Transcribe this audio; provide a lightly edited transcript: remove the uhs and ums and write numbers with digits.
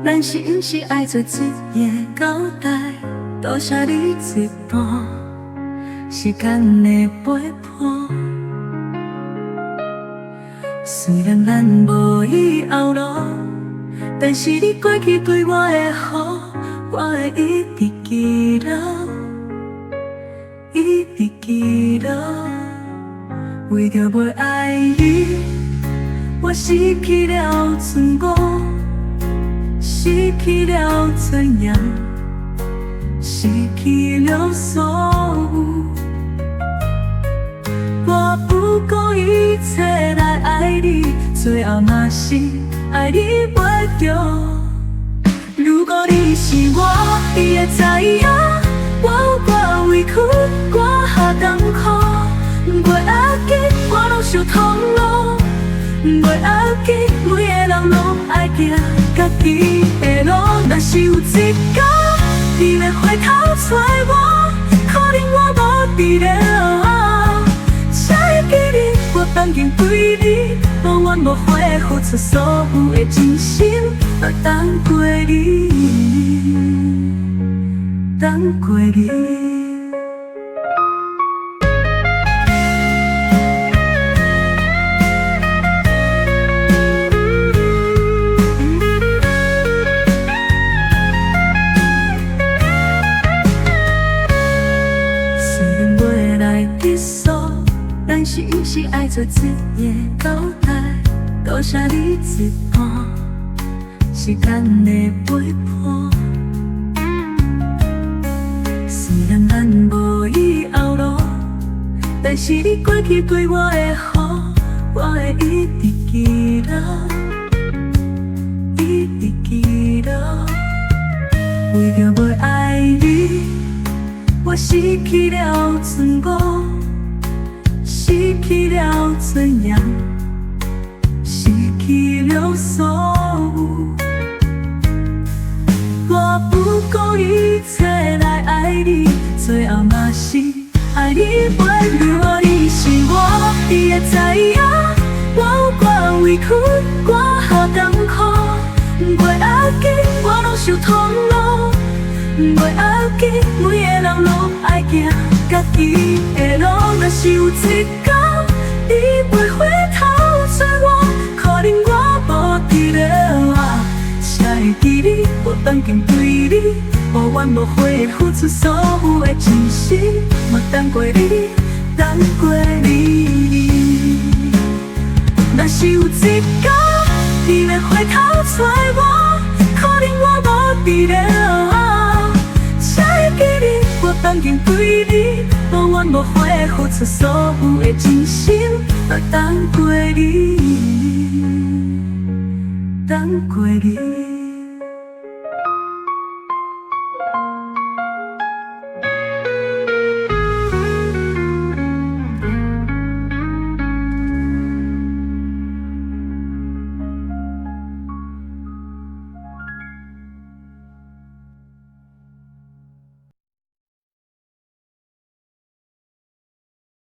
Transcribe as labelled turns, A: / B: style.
A: 咱是毋是爱做一夜交代？多谢你一半时间的陪伴。虽然咱无以后路，但是你过去对我的好，我会一直记得，一直记得。为着要爱你，我失去了自我，失去了尊严，失去了所有。我不顾一切来爱你，最后嘛是爱你袂着。如果你是我，你会知影，我有我委屈，我下甘苦。袂要紧，我拢想通路。袂要紧，每个人拢爱行家己的路。若是有一天你要回头找我，可能我无伫了，才会记你我曾经对你无怨无悔，付出所有的真心，来等过你，等过你。咱是毋是爱做一夜交代？多谢你一半时间的陪伴。虽然咱无以后路，但是你过去对我的好，我会一直记得，一直记得。为着要爱你，我失去了自我，失去了尊严，失去了所有。我不顾一切来爱你，最后嘛是爱你袂着。如果你是我，你会知影，我有我委屈，我下甘苦。袂要紧，我拢想通路。袂要紧，每个人拢爱行家己的路。若是有一天你袂回头找我，可能我无伫了，才会记你我曾经对你无怨无悔，付出所有的真心，我等过你，等过你。若是有一天你要回头找我，可能我无伫了，才会记你我曾经对你无怨无悔，付出所有的真心，来等过你，等过你。